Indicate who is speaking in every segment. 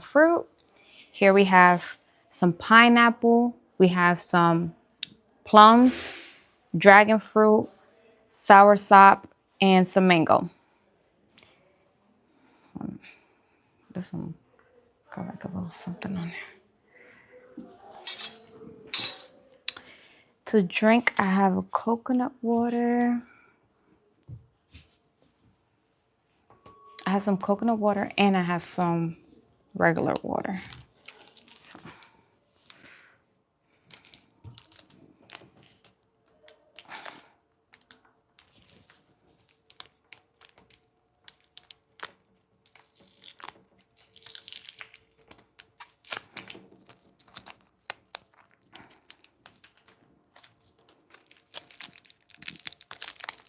Speaker 1: fruit. Here we have some pineapple. We have some plums, dragon fruit, soursop, and some mango. This one got like a little something on there. To drink, I have a coconut water. I have some coconut water and I have some regular water.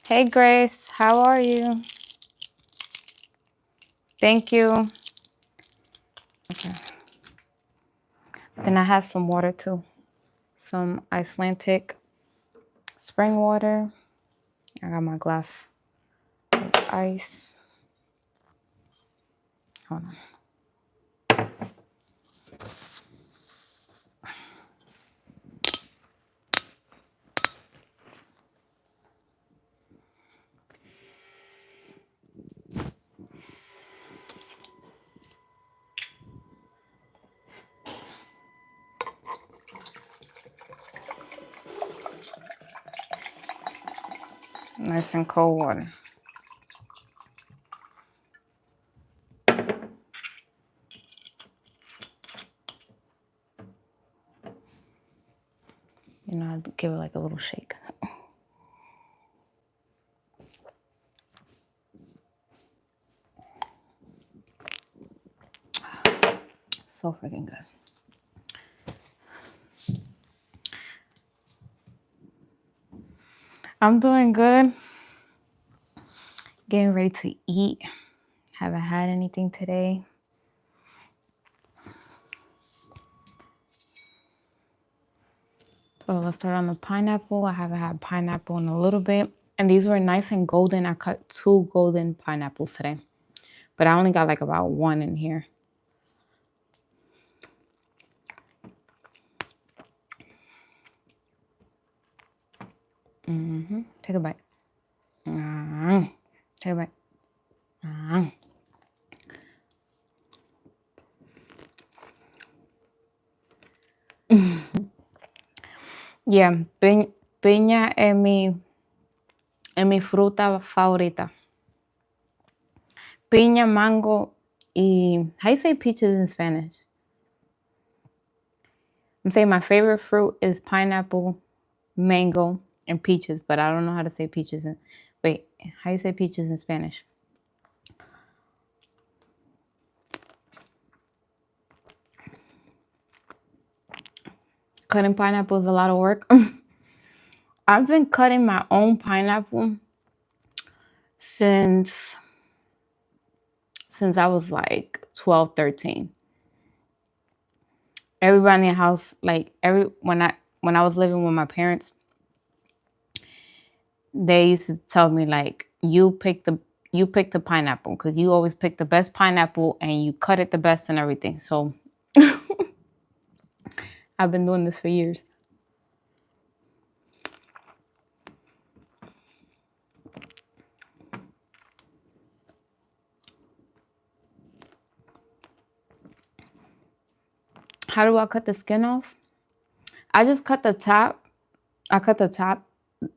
Speaker 1: Hey Grace, how are you? Thank you. Okay. Then I have some water too. Some Icelandic spring water. I got my glass of ice. Hold on. Nice and cold water. You know, I'd give it like a little shake. So freaking good. I'm doing good. Getting ready to eat. Haven't had anything today. So let's start on the pineapple. I haven't had pineapple in a little bit. And these were nice and golden. I cut 2 golden pineapples today. But I only got like about 1 in here. Take a bite. Take a bite. Yeah, piña es mi fruta favorita. Piña, mango, y how you say peaches in Spanish? I'm saying my favorite fruit is pineapple, mango, and peaches, but I don't know how to say peaches in. Wait, how you say peaches in Spanish? Cutting pineapple is a lot of work. I've been cutting my own pineapple since I was like 12, 13. Everybody in the house, like when I was living with my parents, they used to tell me like you pick the pineapple because you always pick the best pineapple and you cut it the best and everything. So I've been doing this for years. How do I cut the skin off? I just cut the top. I cut the top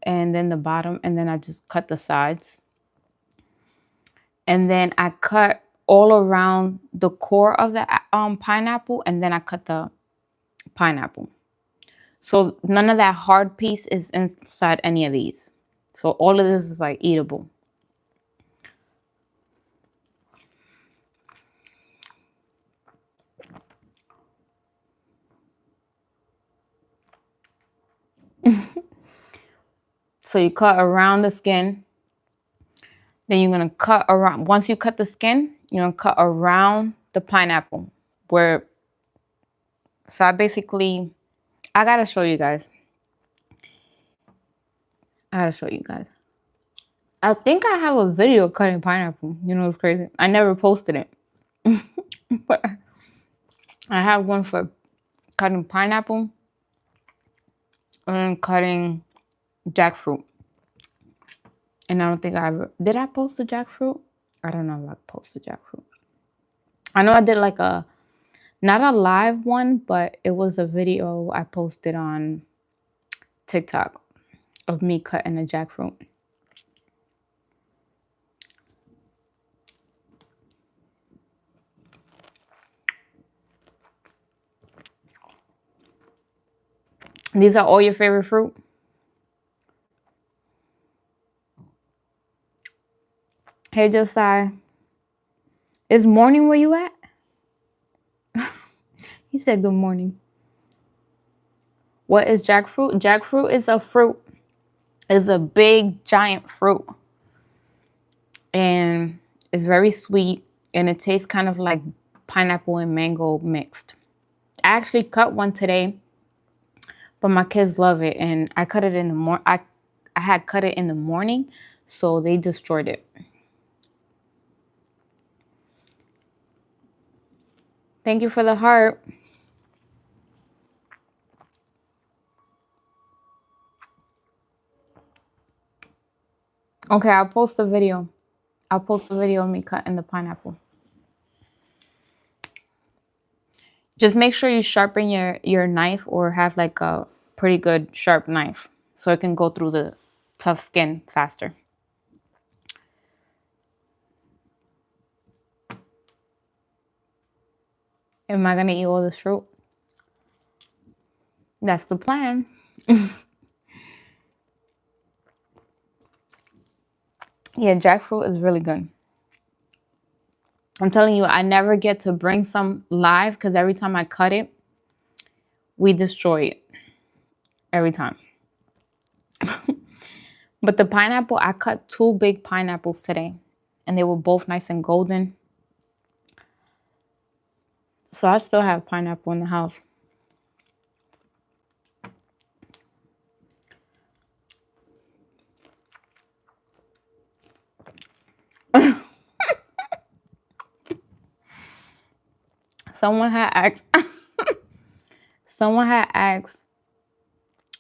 Speaker 1: and then the bottom, and then I just cut the sides. And then I cut all around the core of the pineapple, and then I cut the pineapple. So none of that hard piece is inside any of these. So all of this is like eatable. So you cut around the skin. Then you're going to cut around. Once you cut the skin, you're going to cut around the pineapple. So I got to show you guys. I think I have a video cutting pineapple. You know, it's crazy. I never posted it. But I have one for cutting pineapple and cutting jackfruit. And I don't think I ever... Did I post the jackfruit? I don't know if I posted jackfruit. I know I did like a... Not a live one, but it was a video I posted on TikTok of me cutting a jackfruit. These are all your favorite fruit? Hey, Josiah. Is morning where you at? He said good morning. What is jackfruit? Jackfruit is a fruit. It's a big, giant fruit. And it's very sweet. And it tastes kind of like pineapple and mango mixed. I actually cut one today. But my kids love it. And I cut it in the morning. I had cut it in the morning. So they destroyed it. Thank you for the heart. Okay, I'll post a video. I'll post a video of me cutting the pineapple. Just make sure you sharpen your knife or have like a pretty good sharp knife so it can go through the tough skin faster. Am I gonna eat all this fruit? That's the plan. Yeah, jackfruit is really good. I'm telling you, I never get to bring some live because every time I cut it, we destroy it. Every time. But the pineapple, I cut 2 big pineapples today. And they were both nice and golden. So I still have pineapple in the house. Someone had asked,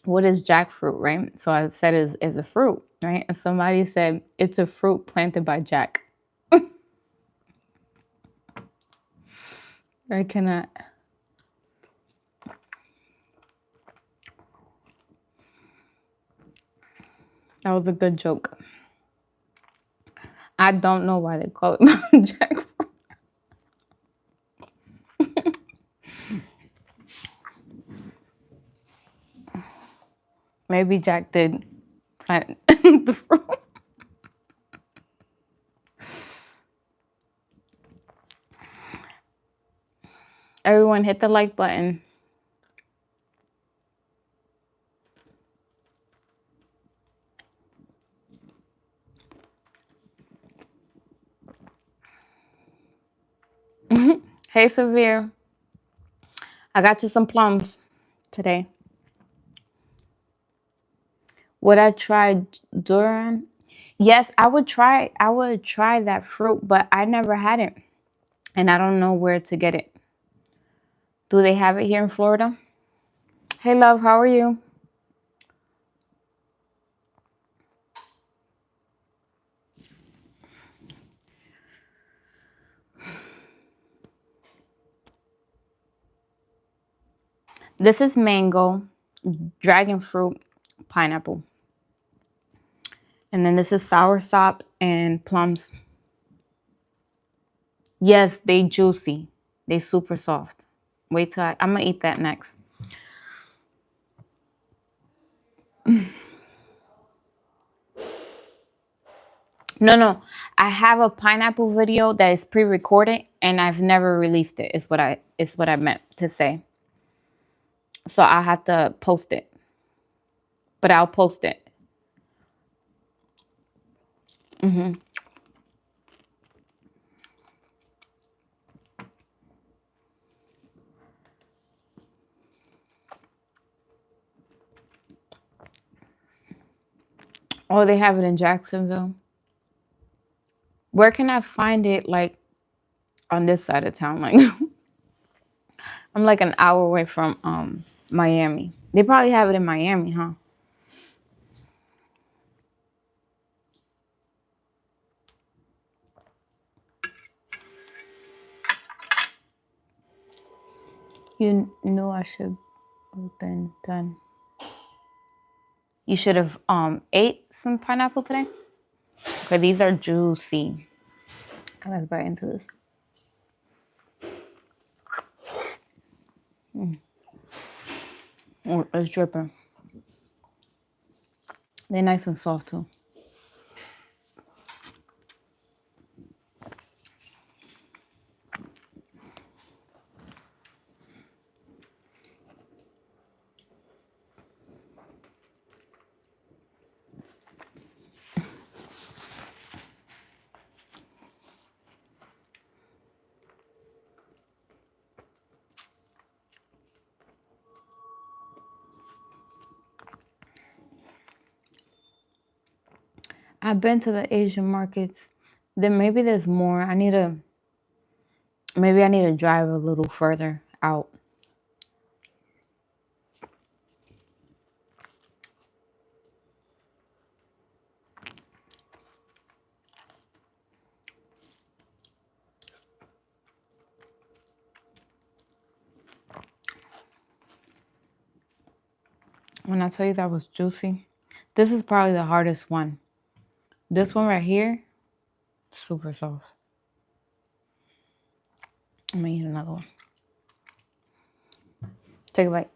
Speaker 1: what is jackfruit, right? So I said is a fruit, right? And somebody said it's a fruit planted by Jack. I cannot. That was a good joke. I don't know why they call it jackfruit. Maybe Jack did plant the fruit. Everyone hit the like button. Hey, Severe. I got you some plums today. Would I try durian? Yes, I would try that fruit, but I never had it. And I don't know where to get it. Do they have it here in Florida? Hey, love, how are you? This is mango, dragon fruit, pineapple. And then this is soursop and plums. Yes, they juicy. They super soft. Wait till I'm going to eat that next. No. I have a pineapple video that is pre-recorded and I've never released it. Is what I meant to say. So I'll have to post it. But I'll post it. Oh, they have it in Jacksonville. Where can I find it, like, on this side of town? Like, I'm like an hour away from Miami. They probably have it in Miami, huh? You knew I should have been done. You should have ate some pineapple today. Okay, these are juicy. Okay, let's bite into this. Oh, it's dripping. They're nice and soft too. I've been to the Asian markets. Then maybe there's more. Maybe I need to drive a little further out. When I tell you that was juicy, this is probably the hardest one. This one right here, super soft. I'm gonna eat another one. Take a bite.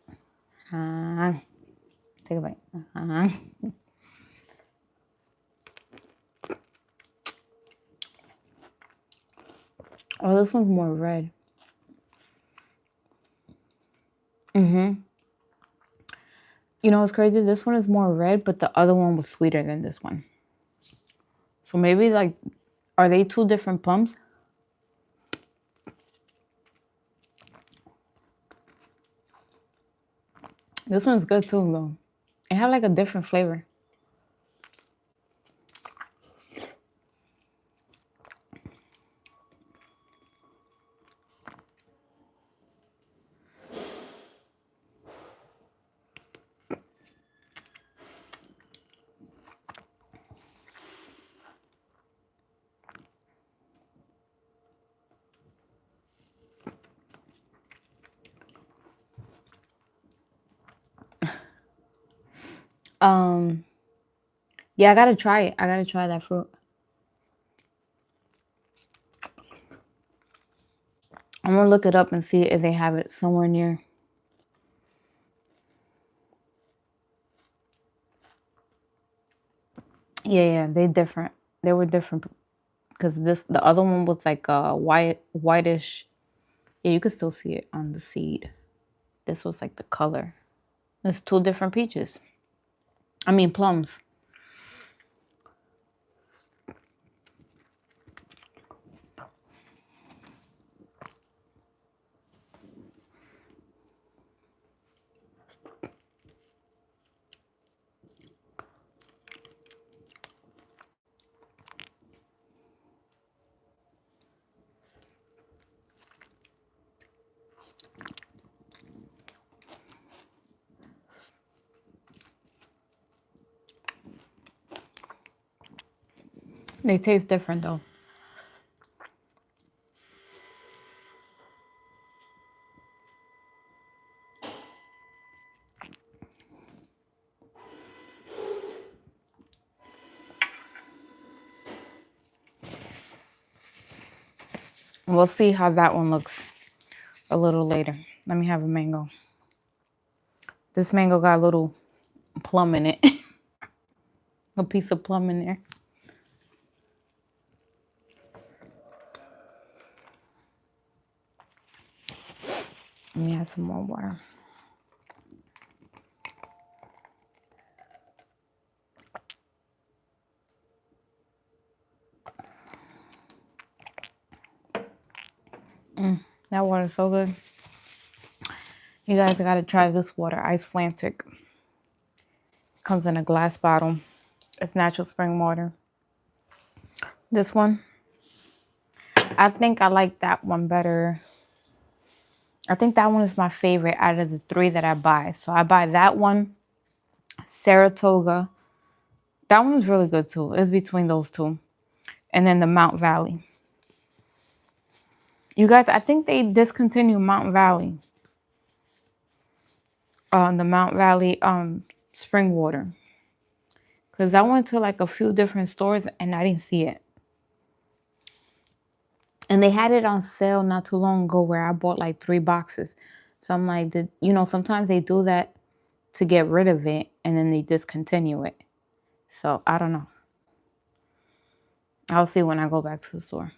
Speaker 1: Take a bite. Oh, this one's more red. You know what's crazy? This one is more red, but the other one was sweeter than this one. So maybe like, are they two different plums? This one's good too, though. It have like a different flavor. Yeah, I gotta try it. I gotta try that fruit. I'm gonna look it up and see if they have it somewhere near. Yeah, they different. They were different because the other one was like whitish. Yeah, you could still see it on the seed. This was like the color. There's two different peaches. I mean plums. They taste different though. We'll see how that one looks a little later. Let me have a mango. This mango got a little plum in it. A piece of plum in there. Let me add some more water. That water is so good. You guys gotta try this water, Icelandic. Comes in a glass bottle. It's natural spring water. This one, I think I like that one better I think that one is my favorite out of the 3 that I buy. So I buy that one, Saratoga. That one is really good too. It's between those 2. And then the Mount Valley. You guys, I think they discontinued Mount Valley. The Mount Valley spring water. Because I went to like a few different stores and I didn't see it. And they had it on sale not too long ago where I bought like 3 boxes. So I'm like, sometimes they do that to get rid of it and then they discontinue it. So I don't know. I'll see when I go back to the store.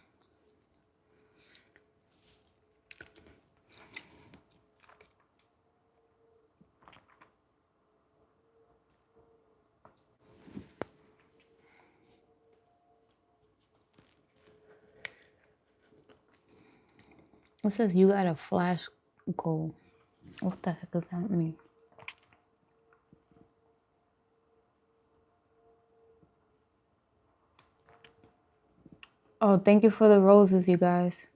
Speaker 1: It says you got a flash goal. What the heck does that mean? Oh, thank you for the roses, you guys.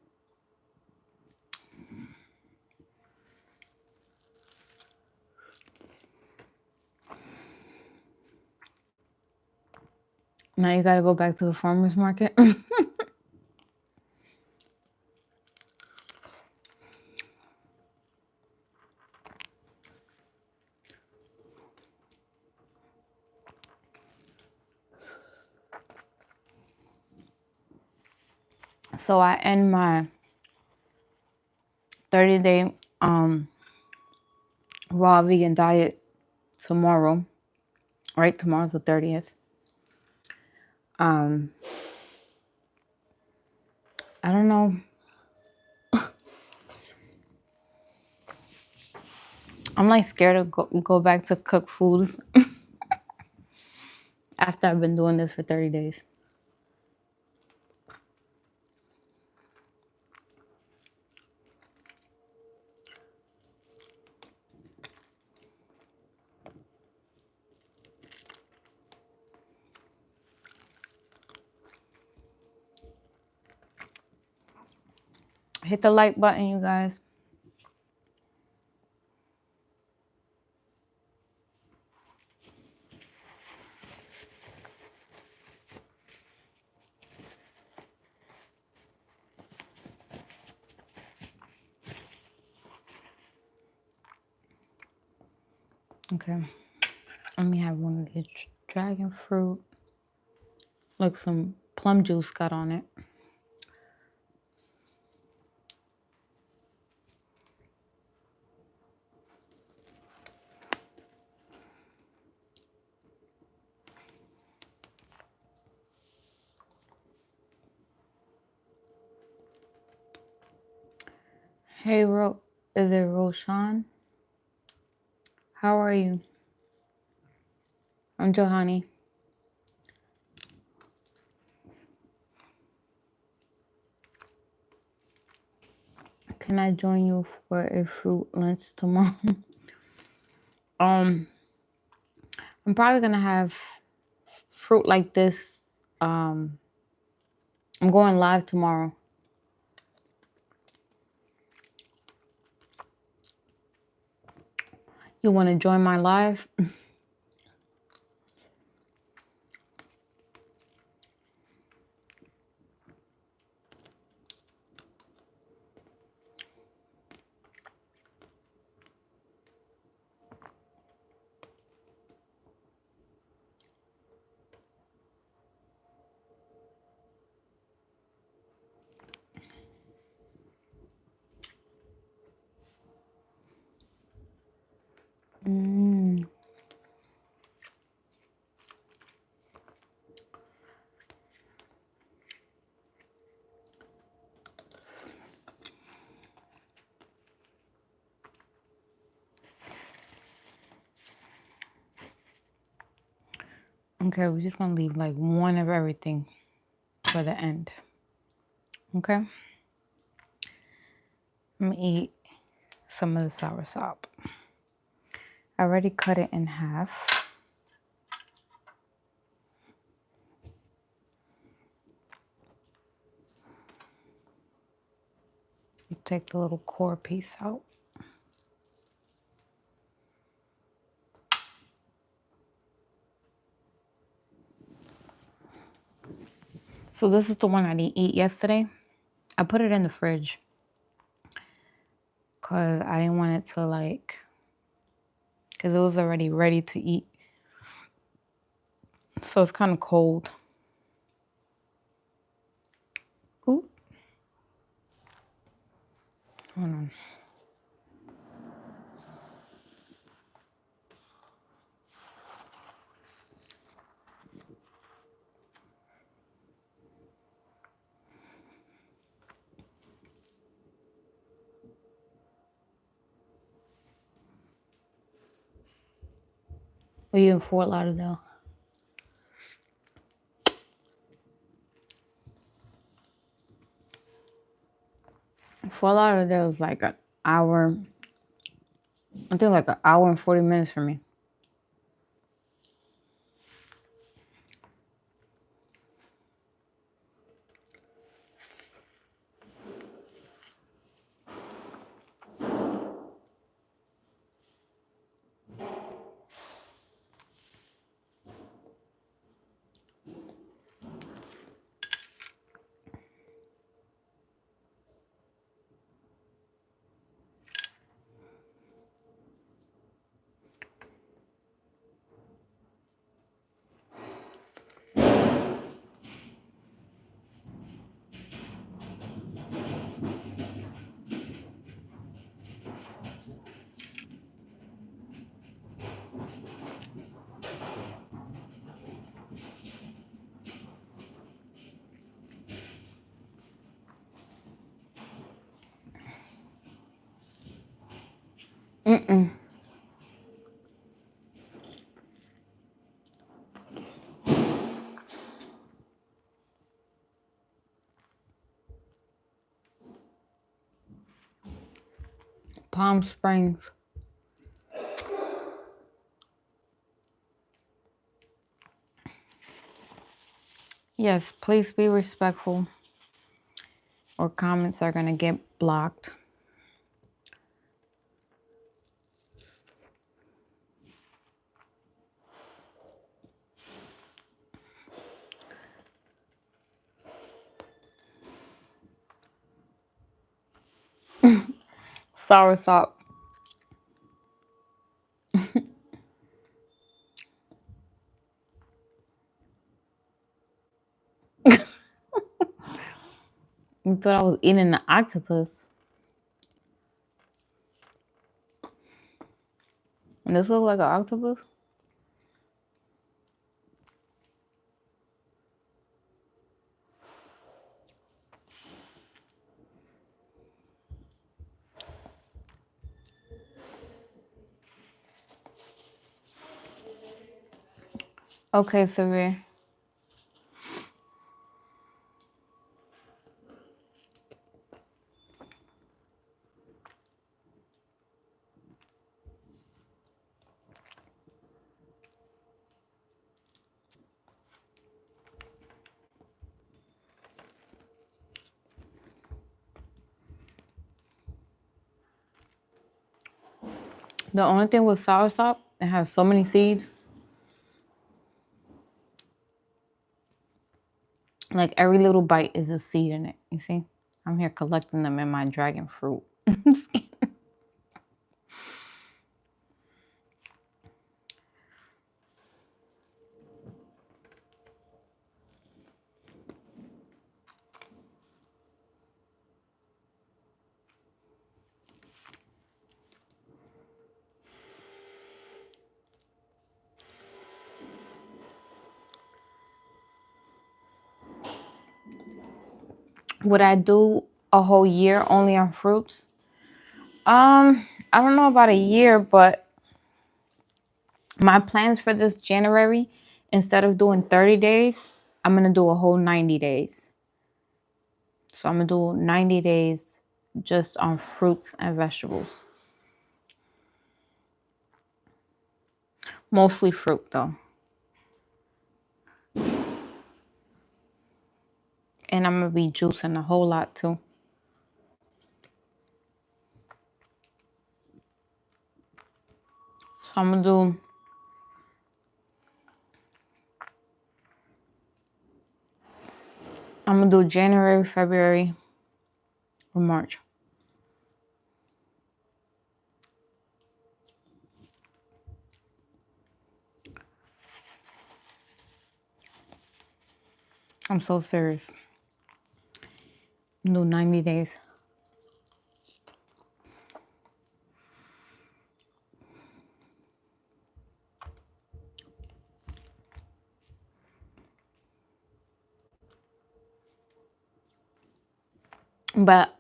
Speaker 1: Now you gotta go back to the farmer's market. So I end my 30-day raw vegan diet tomorrow. Right? Tomorrow's the 30th. I don't know. I'm like scared to go back to cook foods after I've been doing this for 30 days. Hit the like button, you guys. Okay. Let me have one of these dragon fruit. Look, some plum juice got on it. Hey, is it Roshan? How are you? I'm Johanny. Can I join you for a fruit lunch tomorrow? I'm probably gonna have fruit like this. I'm going live tomorrow. You want to join my live? Okay, we're just gonna leave like one of everything for the end. Okay. I'm gonna eat some of the soursop. I already cut it in half. Take the little core piece out. So this is the one I didn't eat yesterday. I put it in the fridge because I didn't want it to like, because it was already ready to eat. So it's kind of cold. Ooh. Hold on. Are you in Fort Lauderdale? Fort Lauderdale is like an hour. I think like an hour and 40 minutes for me. Mm-mm. Palm Springs. Yes, please be respectful or comments are going to get blocked. Soursop. You thought I was eating an octopus. And this looks like an octopus? Okay, Severe. The only thing with soursop, it has so many seeds. Like every little bite is a seed in it. You see? I'm here collecting them in my dragon fruit. Would I do a whole year only on fruits? I don't know about a year, but my plans for this January, instead of doing 30 days, I'm going to do a whole 90 days. So I'm going to do 90 days just on fruits and vegetables. Mostly fruit, though. And I'm going to be juicing a whole lot, too. So I'm gonna do January, February, or March. I'm so serious. I'm doing 90 days. But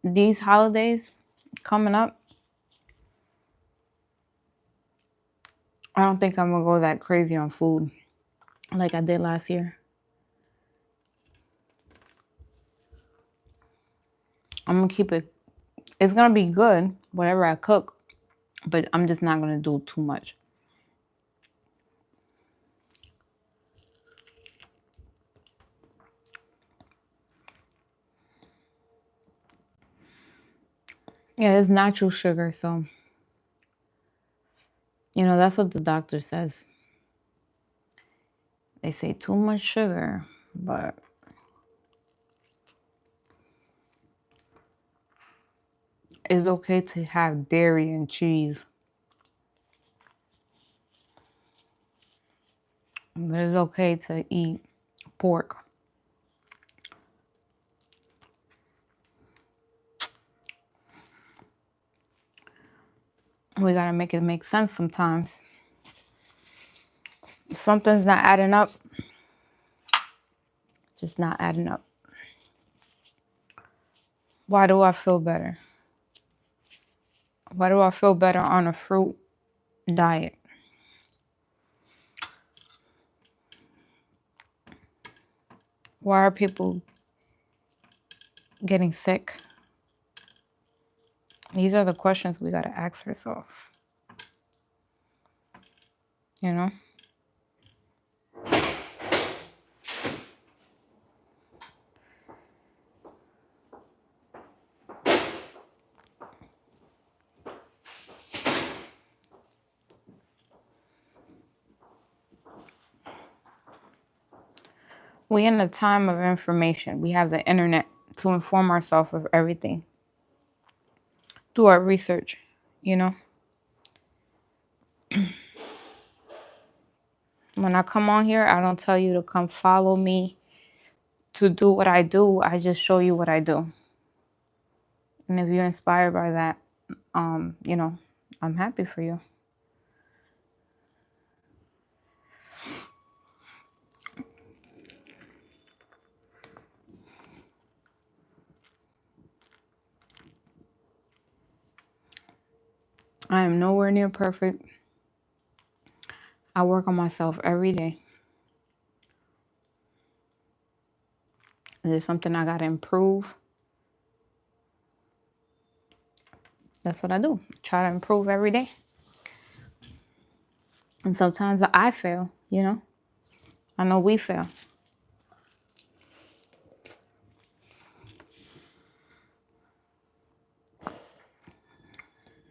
Speaker 1: these holidays coming up, I don't think I'm gonna go that crazy on food like I did last year. I'm gonna keep it. It's gonna be good, whatever I cook, but I'm just not gonna do too much. Yeah, it's natural sugar, so that's what the doctor says. They say too much sugar, but it's okay to have dairy and cheese. But it's okay to eat pork. We gotta make it make sense sometimes. If something's not adding up, just not adding up. Why do I feel better? Why do I feel better on a fruit diet? Why are people getting sick? These are the questions we gotta ask ourselves. You know? We're in a time of information. We have the internet to inform ourselves of everything. Do our research, you know? When I come on here, I don't tell you to come follow me to do what I do. I just show you what I do. And if you're inspired by that, I'm happy for you. I am nowhere near perfect. I work on myself every day. Is there something I gotta improve? That's what I do. Try to improve every day. And sometimes I fail, I know we fail.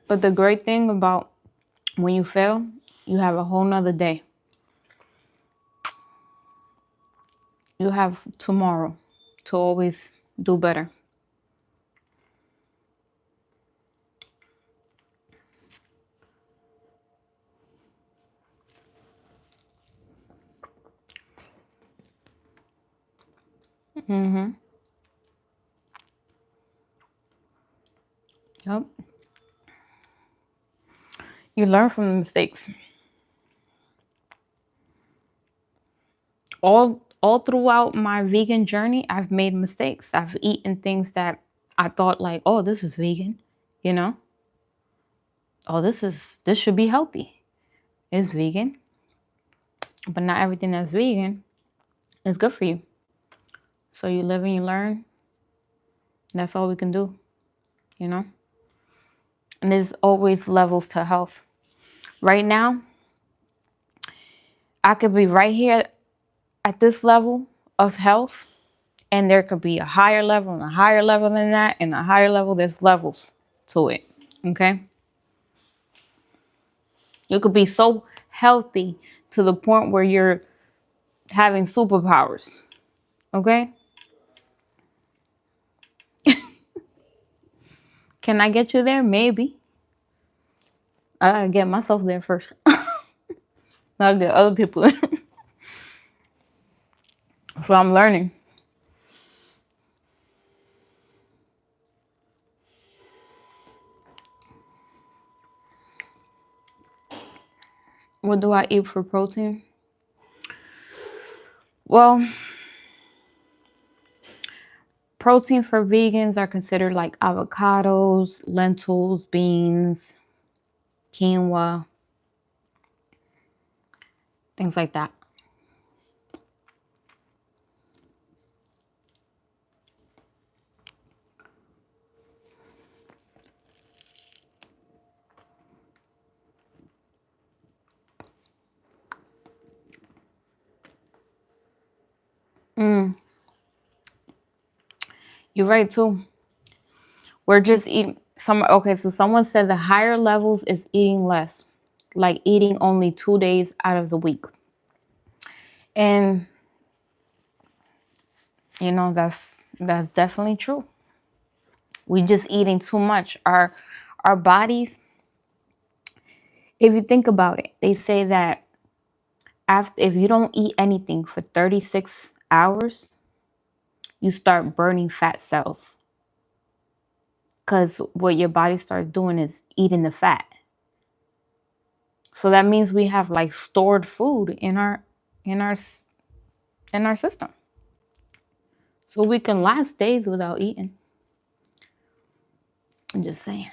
Speaker 1: But the great thing about when you fail, you have a whole nother day. You have tomorrow to always do better. Yep. You learn from the mistakes. All throughout my vegan journey, I've made mistakes. I've eaten things that I thought like, oh, this is vegan, Oh, this should be healthy. It's vegan. But not everything that's vegan is good for you. So you live and you learn. That's all we can do, And there's always levels to health. Right now, I could be right here at this level of health, and there could be a higher level and a higher level than that, and a higher level. There's levels to it, okay? You could be so healthy to the point where you're having superpowers. Okay? Can I get you there? Maybe. I gotta get myself there first. I'll get other people there. So I'm learning. What do I eat for protein? Well, protein for vegans are considered like avocados, lentils, beans, quinoa, things like that. Mm, you're right too. We're just eating some. Okay, so someone said the higher levels is eating less, like eating only 2 days out of the week. And that's definitely true. We just eating too much. Our bodies, if you think about it, they say that after if you don't eat anything for 36 hours, you start burning fat cells. Because what your body starts doing is eating the fat. So that means we have like stored food in our in our system. So we can last days without eating. I'm just saying.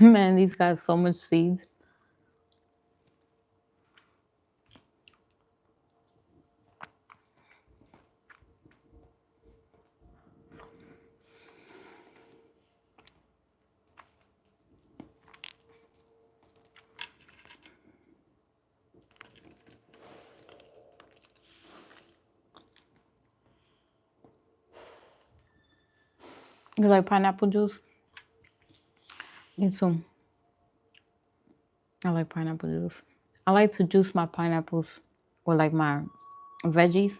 Speaker 1: Man, these got so much seeds. You like pineapple juice? Me too. I like pineapple juice. I like to juice my pineapples or like my veggies.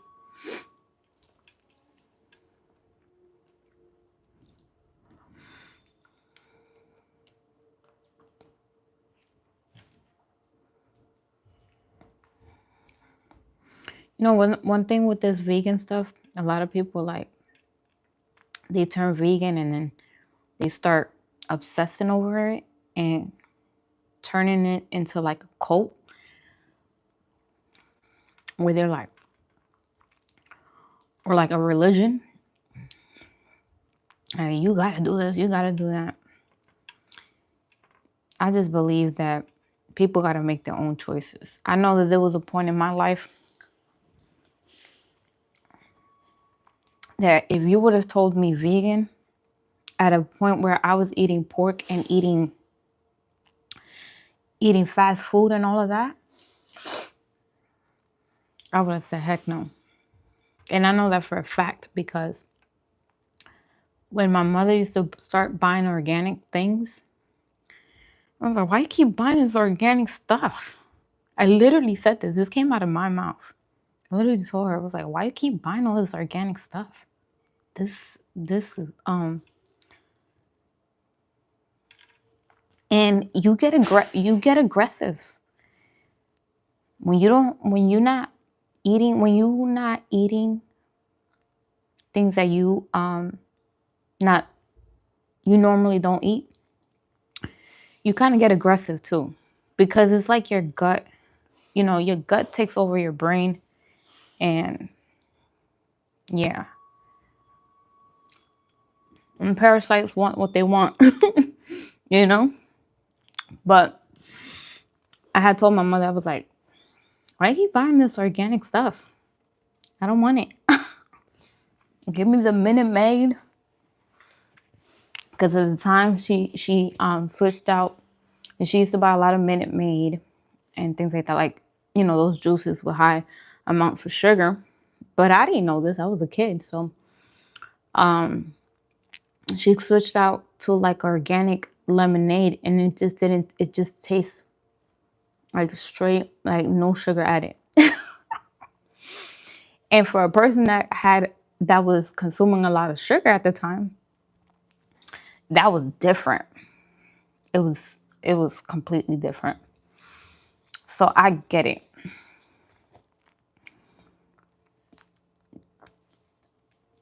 Speaker 1: You know, one thing with this vegan stuff, a lot of people like they turn vegan and then they start obsessing over it and turning it into like a cult where they're like, or like a religion. And you gotta do this, you gotta do that. I just believe that people gotta make their own choices. I know that there was a point in my life that if you would have told me vegan at a point where I was eating pork and eating fast food and all of that, I would have said heck no. And I know that for a fact because when my mother used to start buying organic things, I was like, why you keep buying this organic stuff? I literally said this. This came out of my mouth. I literally told her, I was like, why you keep buying all this organic stuff? This and you get aggressive when when you not eating things that not you normally don't eat. You kind of get aggressive too, because it's like your gut, your gut takes over your brain, and Yeah. And parasites want what they want, you know? But I had told my mother, I was like, why you keep buying this organic stuff? I don't want it. Give me the Minute Maid. Because at the time she switched out, and she used to buy a lot of Minute Maid and things like that, like, you know, those juices with high amounts of sugar. But I didn't know this. I was a kid, so she switched out to like organic lemonade, and it just didn't. It just tastes like straight, like no sugar added. And for a person that was consuming a lot of sugar at the time, that was different. It was completely different. So I get it.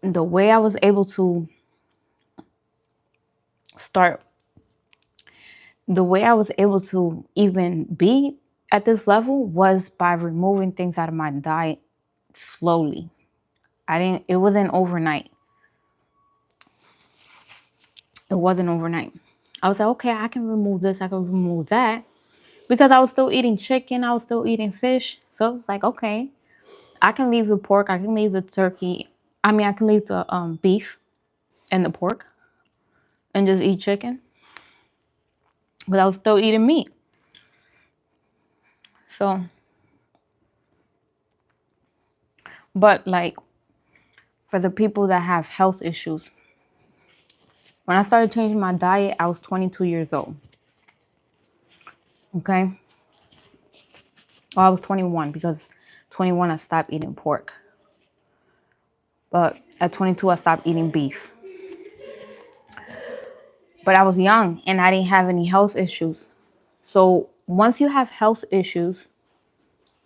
Speaker 1: The way I was able to start, the way I was able to even be at this level was by removing things out of my diet slowly. It wasn't overnight. It wasn't overnight. I was like, okay, I can remove this, I can remove that. Because I was still eating chicken, I was still eating fish. So it's like, okay, I can leave the pork, I can leave the turkey. I mean, I can leave the beef and the pork and just eat chicken. But I was still eating meat. So, but like for the people that have health issues, when I started changing my diet, I was 22 years old. Okay. Well, I was 21 because 21 I stopped eating pork. But at 22 I stopped eating beef. But I was young and I didn't have any health issues. So once you have health issues,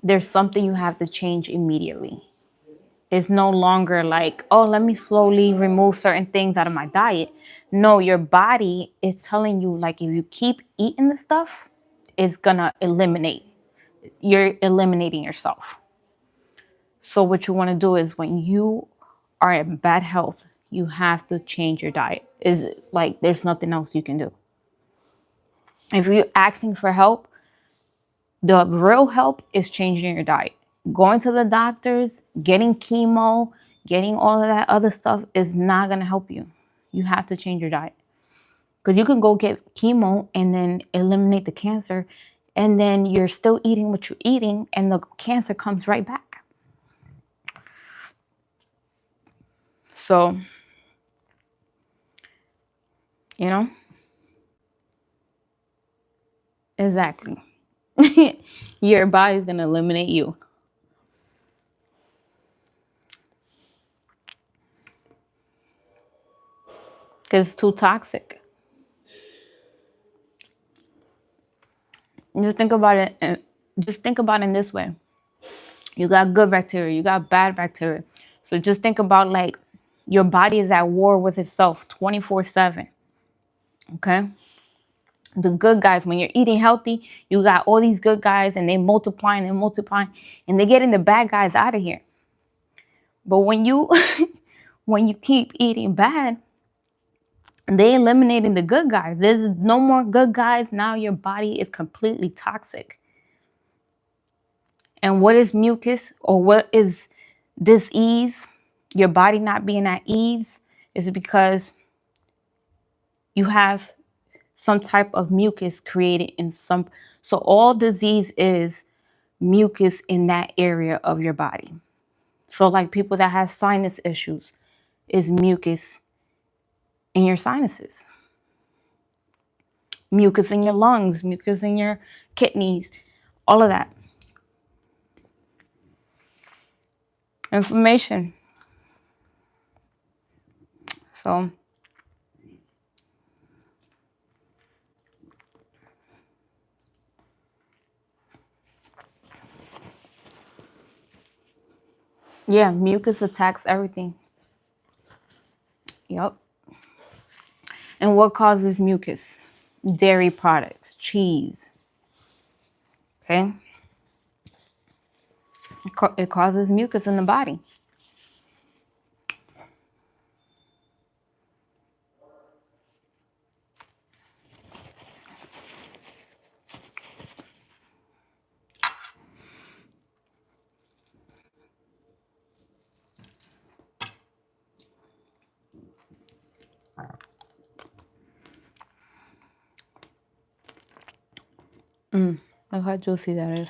Speaker 1: there's something you have to change immediately. It's no longer like, oh, let me slowly remove certain things out of my diet. No, your body is telling you, like, if you keep eating the stuff, it's gonna eliminate. You're eliminating yourself. So what you want to do is when you are in bad health, you have to change your diet. Is like there's nothing else you can do. If you're asking for help, the real help is changing your diet. Going to the doctors, getting chemo, getting all of that other stuff is not going to help you. You have to change your diet. Because you can go get chemo and then eliminate the cancer, and then you're still eating what you're eating, and the cancer comes right back. So, you know, exactly. Your body's going to eliminate you. Because it's too toxic. Just think about it. Just think about it in this way. You got good bacteria, you got bad bacteria. So just think about like your body is at war with itself 24/7. Okay? The good guys, when you're eating healthy, you got all these good guys and they multiplying and multiplying and they're getting the bad guys out of here. But when you when you keep eating bad, they eliminating the good guys. There's no more good guys. Now your body is completely toxic. And what is mucus, or what is dis-ease? Your body not being at ease is because you have some type of mucus created in some. So all disease is mucus in that area of your body. So like people that have sinus issues is mucus in your sinuses, mucus in your lungs, mucus in your kidneys, all of that. Inflammation. So yeah, mucus attacks everything. Yep. And what causes mucus? Dairy products, cheese. Okay. It causes mucus in the body. Look how juicy that is.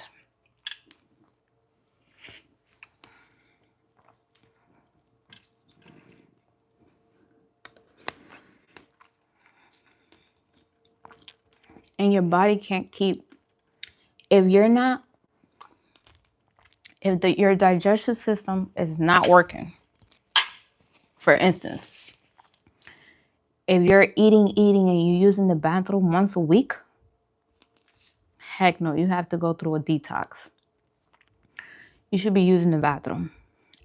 Speaker 1: And your body can't keep, if you're not, if your digestive system is not working, for instance, if you're eating, and you're using the bathroom once a week, heck no, you have to go through a detox. You should be using the bathroom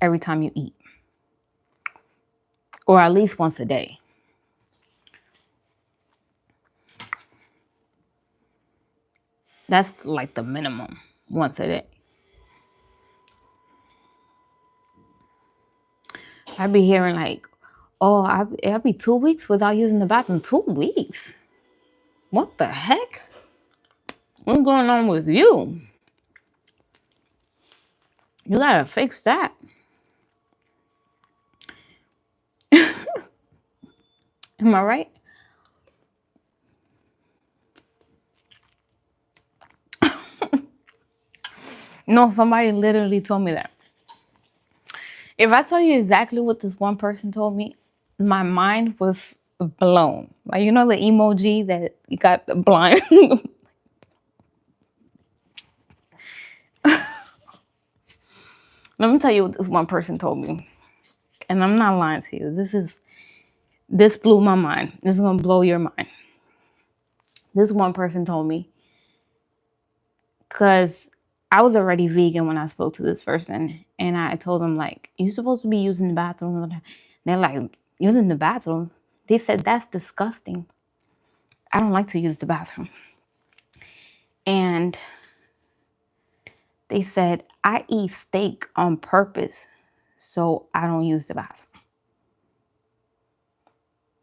Speaker 1: every time you eat, or at least once a day. That's like the minimum, once a day. I'd be hearing like, oh, I'll be 2 weeks without using the bathroom. 2 weeks? What the heck? What's going on with you? You gotta fix that. Am I right? No, somebody literally told me that. If I tell you exactly what this one person told me, my mind was blown. Like, you know the emoji that you got the blind. Let me tell you what this one person told me. And I'm not lying to you. This blew my mind. This is gonna blow your mind. This one person told me, because I was already vegan when I spoke to this person, and I told them, like, you're supposed to be using the bathroom. They're like, using the bathroom? They said, that's disgusting. I don't like to use the bathroom. And they said, I eat steak on purpose, so I don't use the bathroom.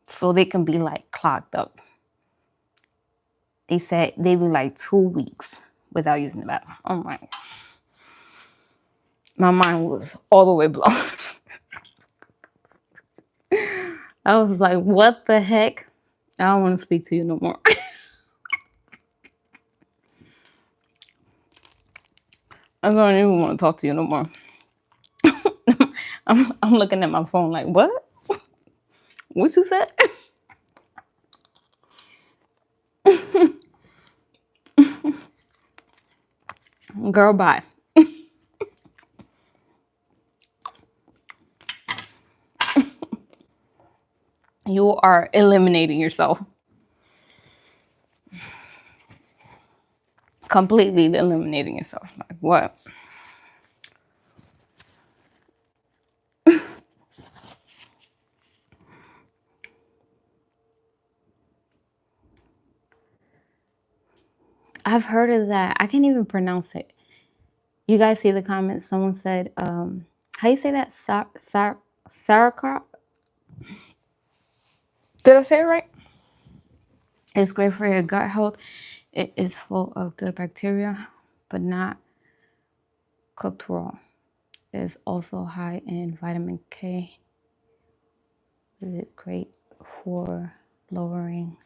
Speaker 1: So they can be like clogged up. They said they'd be like 2 weeks without using the bathroom. Oh my mind was all the way blown. I was like, what the heck? I don't want to speak to you no more. I don't even want to talk to you no more. I'm looking at my phone like, what? What you said? Girl, bye. You are eliminating yourself. Completely eliminating yourself. Like, what? I've heard of that. I can't even pronounce it. You guys see the comments? Someone said, how you say that? Sauerkraut? Did I say it right? It's great for your gut health. It is full of good bacteria, but not cooked raw. It is also high in vitamin K. Is it great for lowering?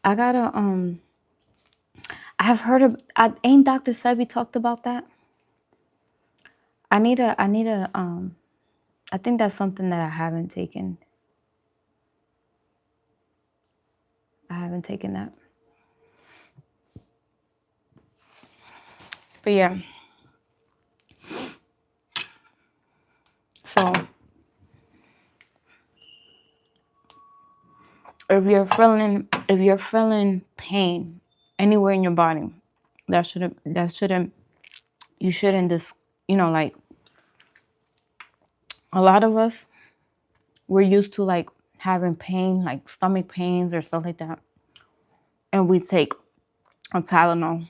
Speaker 1: I gotta I've heard of. Ain't Dr. Sebi talked about that? I need a. I think that's something that I haven't taken. I haven't taken that. But yeah. So if you're feeling pain anywhere in your body, you shouldn't just, like, a lot of us, we're used to like having pain, like stomach pains or stuff like that, and we take a Tylenol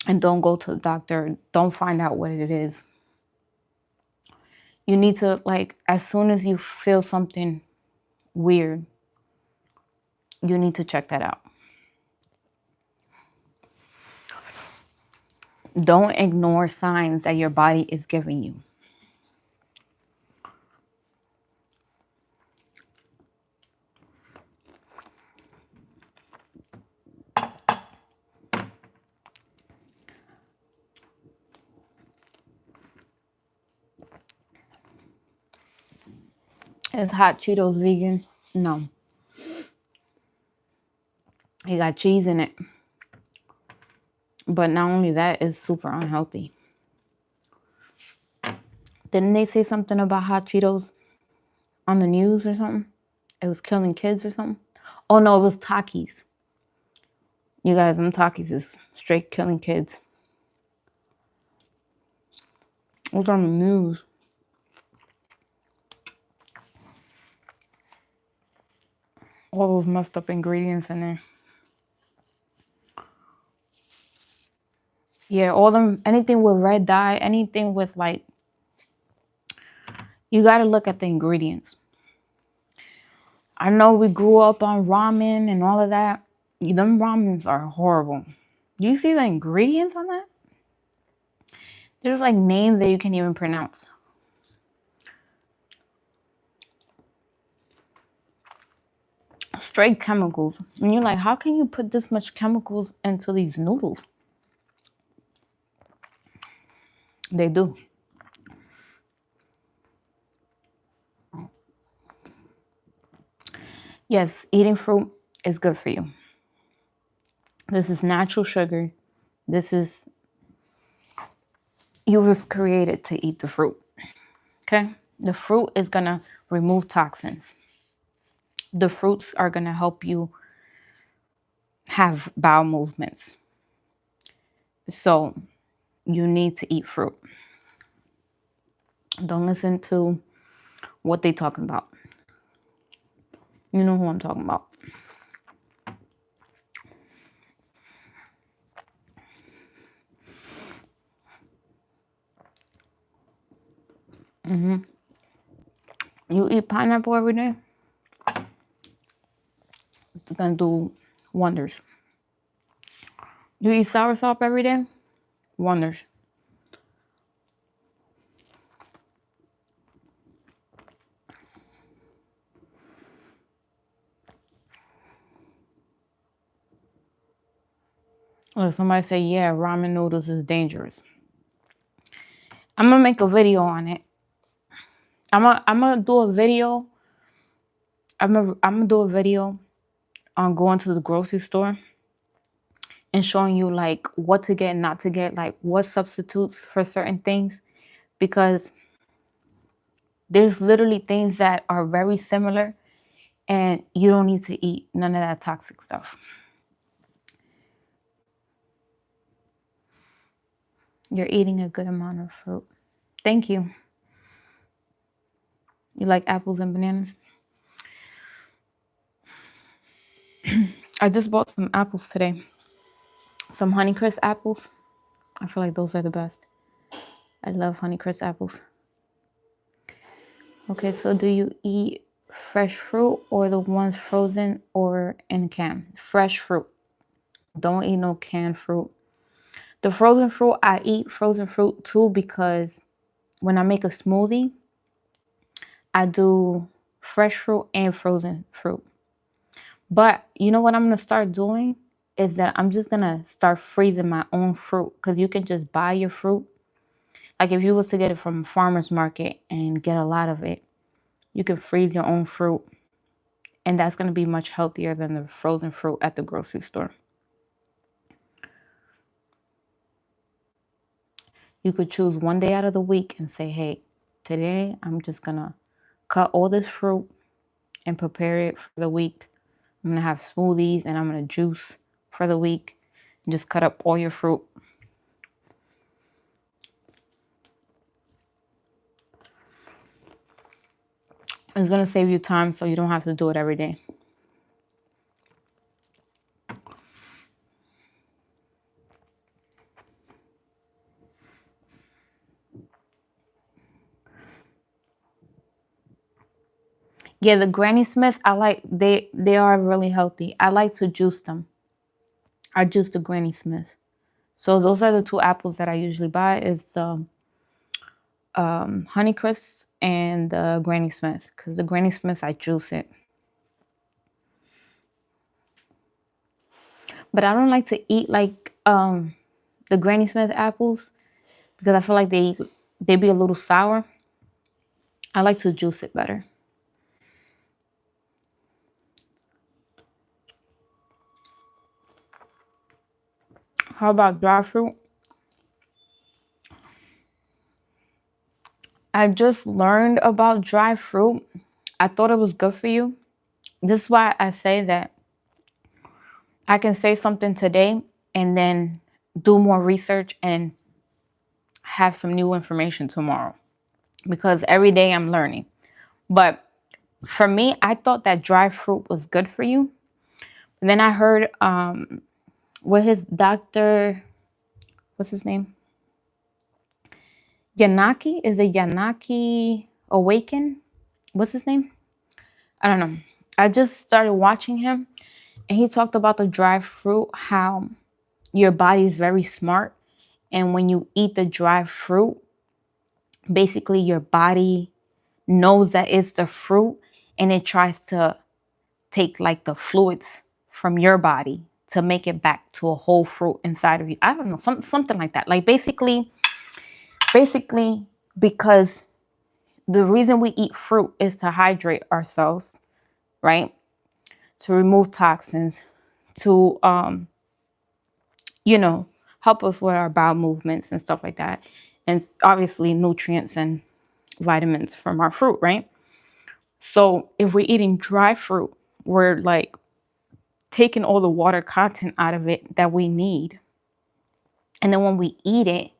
Speaker 1: and don't go to the doctor, don't find out what it is. You need to, like, as soon as you feel something weird, you need to check that out. Don't ignore signs that your body is giving you. Is hot Cheetos vegan? No. It got cheese in it. But not only that, it's super unhealthy. Didn't they say something about hot Cheetos on the news or something? It was killing kids or something? Oh no, it was Takis. You guys, them Takis is straight killing kids. It was on the news. All those messed up ingredients in there. Yeah, all them, anything with red dye, anything with like, you gotta look at the ingredients. I know we grew up on ramen and all of that. Them ramens are horrible. Do you see the ingredients on that? There's like names that you can't even pronounce. Straight chemicals. And you're like, how can you put this much chemicals into these noodles? They do. Yes, eating fruit is good for you. This is natural sugar. This is, you was created to eat the fruit. Okay? The fruit is going to remove toxins. The fruits are going to help you have bowel movements. So you need to eat fruit. Don't listen to what they talking about. You know who I'm talking about. You eat pineapple every day, it's gonna do wonders. You eat soursop every day, wonders. Or somebody say, yeah, ramen noodles is dangerous. I'm gonna make a video on it. I'm gonna do a video. I'm gonna do a video on going to the grocery store and showing you like what to get and not to get, like what substitutes for certain things, because there's literally things that are very similar and you don't need to eat none of that toxic stuff. You're eating a good amount of fruit. Thank you. You like apples and bananas? I just bought some apples today. Some Honeycrisp apples. I feel like those are the best. I love Honeycrisp apples. Okay, so do you eat fresh fruit or the ones frozen or in a can? Fresh fruit. Don't eat no canned fruit. The frozen fruit, I eat frozen fruit too because when I make a smoothie, I do fresh fruit and frozen fruit. But you know what I'm going to start doing is that I'm just going to start freezing my own fruit, because you can just buy your fruit. Like if you was to get it from a farmer's market and get a lot of it, you can freeze your own fruit. And that's going to be much healthier than the frozen fruit at the grocery store. You could choose one day out of the week and say, hey, today I'm just going to cut all this fruit and prepare it for the week. I'm going to have smoothies and I'm going to juice for the week. And just cut up all your fruit. It's going to save you time so you don't have to do it every day. Yeah, the Granny Smith, I like, they are really healthy. I like to juice them. I juice the Granny Smith. So those are the two apples that I usually buy is Honeycrisp and the Granny Smith. Because the Granny Smith, I juice it. But I don't like to eat like the Granny Smith apples because I feel like they be a little sour. I like to juice it better. How about dry fruit? I just learned about dry fruit. I thought it was good for you. This is why I say that I can say something today and then do more research and have some new information tomorrow, because every day I'm learning. But for me, I thought that dry fruit was good for you. And then I heard what his doctor, what's his name? Yanaki? Is it Yanaki Awaken? What's his name? I don't know. I just started watching him and he talked about the dry fruit, how your body is very smart. And when you eat the dry fruit, basically your body knows that it's the fruit and it tries to take like the fluids from your body to make it back to a whole fruit inside of you. I don't know, something like that. Like basically because the reason we eat fruit is to hydrate ourselves, right? To remove toxins, to you know, help us with our bowel movements and stuff like that. And obviously nutrients and vitamins from our fruit, right? So if we're eating dry fruit, we're like taking all the water content out of it that we need. And then when we eat it,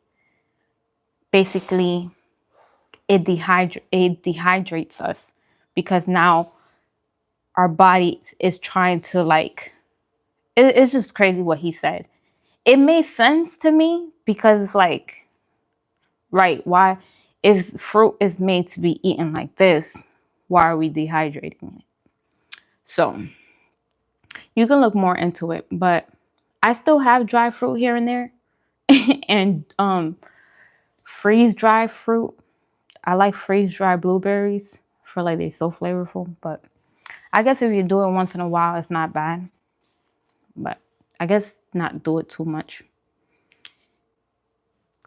Speaker 1: basically it dehydrates us, because now our body is trying to like, it's just crazy what he said. It made sense to me because it's like, right, why, if fruit is made to be eaten like this, why are we dehydrating it? So you can look more into it, but I still have dry fruit here and there. And freeze dry fruit. I like freeze dry blueberries. I feel like they're so flavorful, but I guess if you do it once in a while, it's not bad. But I guess not do it too much.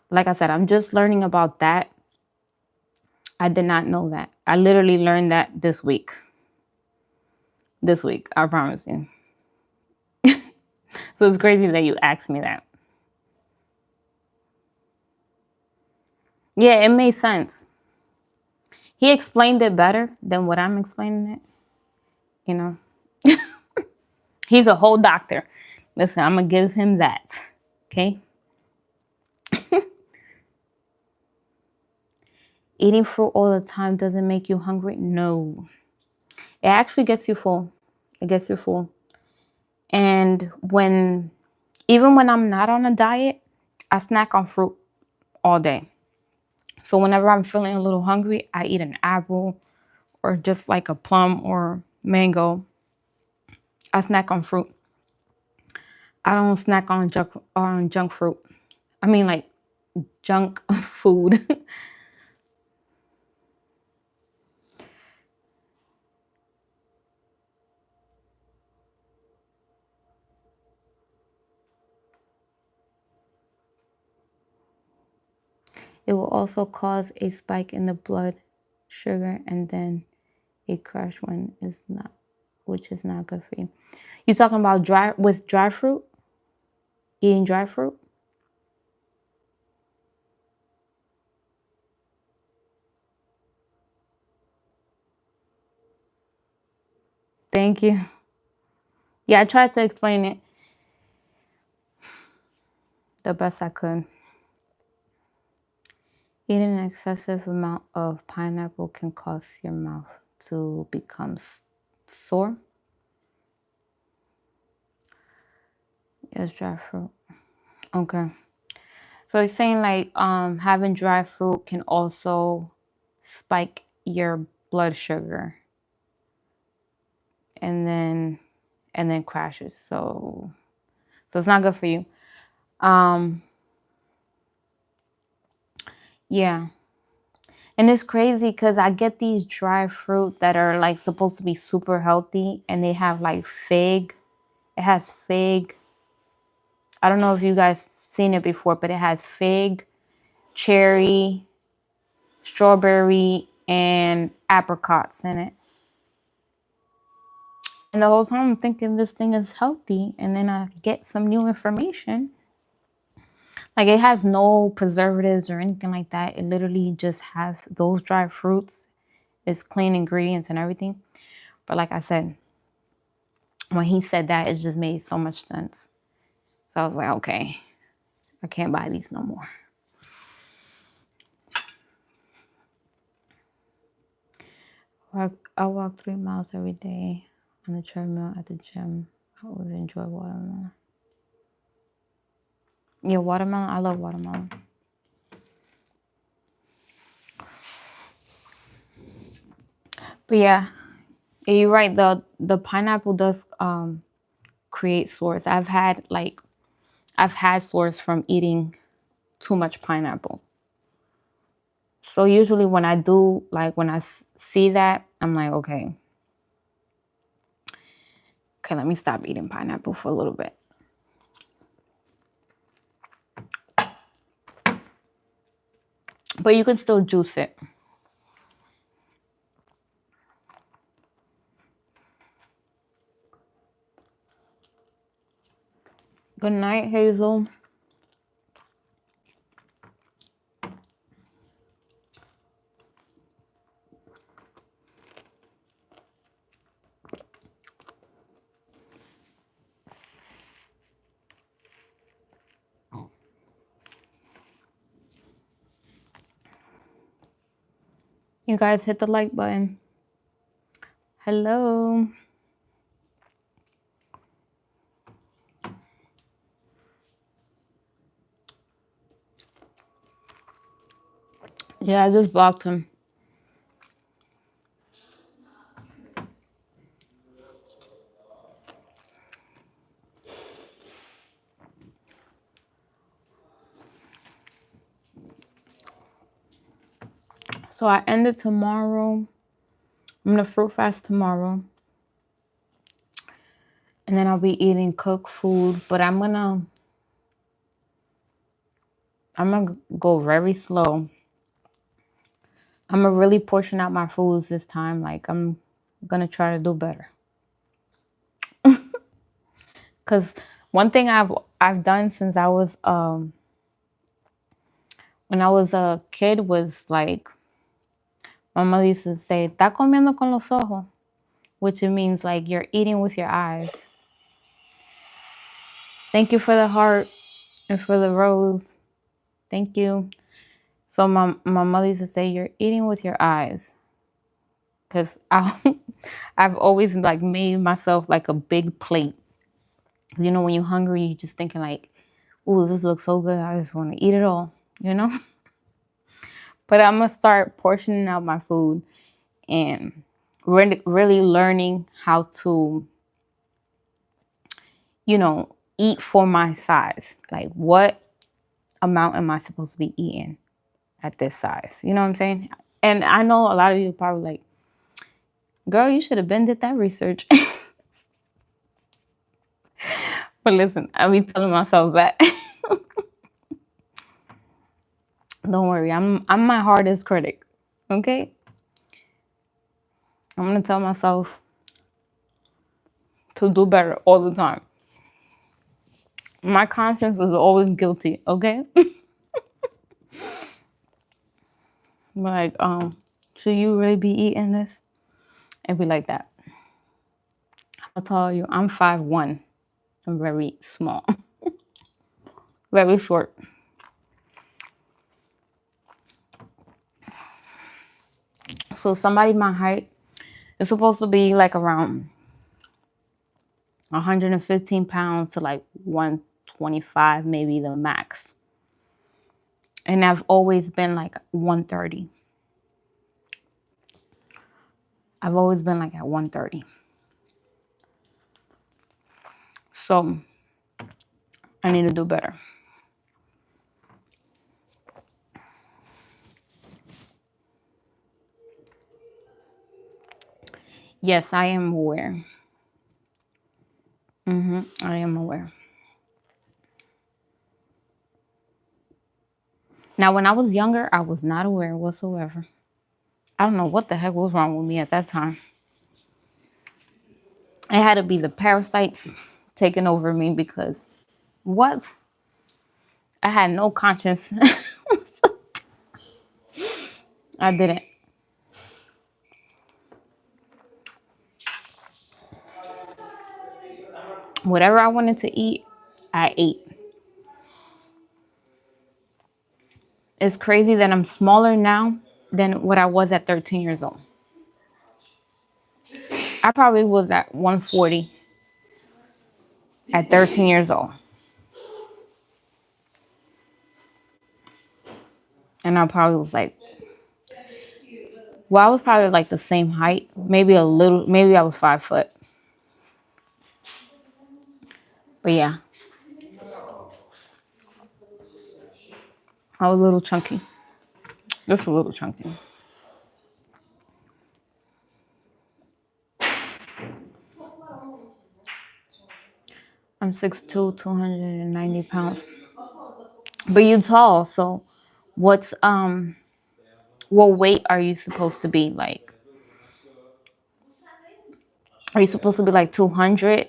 Speaker 1: Like I said, I'm just learning about that. I did not know that. I literally learned that this week. This week, I promise you. So it's crazy that you asked me that. Yeah, it made sense. He explained it better than what I'm explaining it. You know, he's a whole doctor. Listen, I'm going to give him that. Okay. Eating fruit all the time doesn't make you hungry. No, it actually gets you full. It gets you full. And even when I'm not on a diet, I snack on fruit all day. So whenever I'm feeling a little hungry, I eat an apple or just like a plum or mango. I snack on fruit. I don't snack on junk fruit. I mean like junk food. It will also cause a spike in the blood sugar and then a crash when it's not, which is not good for you. You talking about dry fruit? Eating dry fruit? Thank you. Yeah, I tried to explain it the best I could. Eating an excessive amount of pineapple can cause your mouth to become sore. Yes, dry fruit. Okay. So it's saying like having dry fruit can also spike your blood sugar and then crashes. So it's not good for you. Yeah. And it's crazy because I get these dry fruit that are like supposed to be super healthy and they have like fig. It has fig. I don't know if you guys seen it before, but it has fig, cherry, strawberry, and apricots in it. And the whole time I'm thinking this thing is healthy. And then I get some new information Like it has no preservatives or anything like that. It literally just has those dried fruits. It's clean ingredients and everything. But like I said, when he said that, it just made so much sense. So I was like, okay, I can't buy these no more. I walk 3 miles every day on the treadmill at the gym. I always enjoy watermelon. Yeah, watermelon. I love watermelon. But yeah, you're right. The pineapple does create sores. I've had sores from eating too much pineapple. So usually when I do, like when I see that, I'm like, okay, let me stop eating pineapple for a little bit. But you can still juice it. Good night, Hazel. You guys hit the like button. Hello. Yeah, I just blocked him. So I ended tomorrow. I'm gonna fruit fast tomorrow. And then I'll be eating cooked food. But I'm gonna go very slow. I'm gonna really portion out my foods this time. Like I'm gonna try to do better. Cause one thing I've done since I was when I was a kid was like my mother used to say, "Está comiendo con los ojos," which it means like you're eating with your eyes. Thank you for the heart and for the rose. Thank you. So my mother used to say, "You're eating with your eyes," because I've always like made myself like a big plate. 'Cause, you know, when you're hungry, you're just thinking like, "Ooh, this looks so good. I just want to eat it all," you know. But I'm gonna start portioning out my food and really learning how to, you know, eat for my size. Like, what amount am I supposed to be eating at this size? You know what I'm saying? And I know a lot of you probably like, girl, you should have been did that research. But listen, I be telling myself that. Don't worry, I'm my hardest critic. Okay? I'm gonna tell myself to do better all the time. My conscience is always guilty, okay? Like, should you really be eating this? And be like that. I'll tell you, I'm 5'1". I'm very small. Very short. So somebody my height is supposed to be like around 115 pounds to like 125, maybe the max. And I've always been like 130. I've always been like at 130. So I need to do better. Yes, I am aware. I am aware. Now, when I was younger, I was not aware whatsoever. I don't know what the heck was wrong with me at that time. It had to be the parasites taking over me because what? I had no conscience. I didn't. Whatever I wanted to eat, I ate. It's crazy that I'm smaller now than what I was at 13 years old. I probably was at 140 at 13 years old. And I probably was like, well, I was probably like the same height. Maybe a little, maybe I was 5 foot. But yeah, I was a little chunky. Just a little chunky. I'm 6'2", 290 pounds. But you're tall, so what's what weight are you supposed to be like? Are you supposed to be like 200?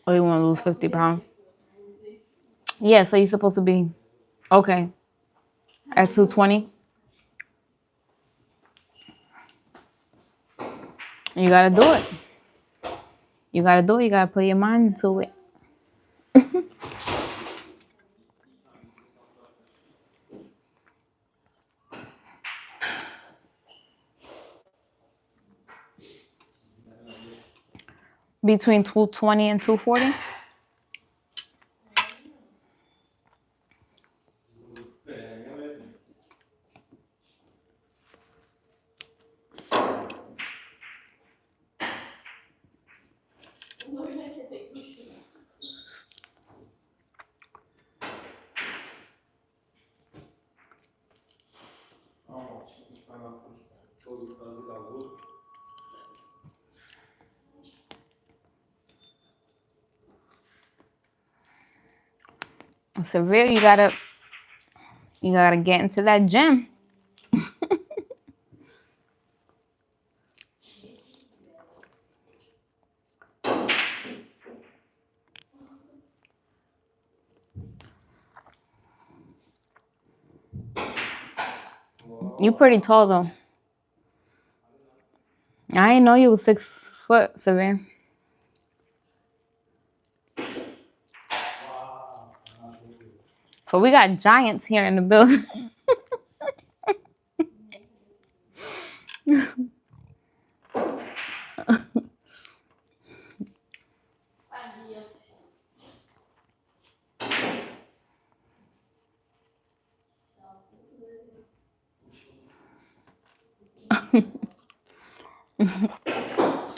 Speaker 1: Or you want to lose 50 pounds? Yeah, so you're supposed to be, okay, at 220. You gotta do it. You gotta do it. You gotta put your mind into it. Between 220 and 240. Severe, you gotta get into that gym. You pretty tall though. I didn't know you was 6 foot, Severe. So we got giants here in the building.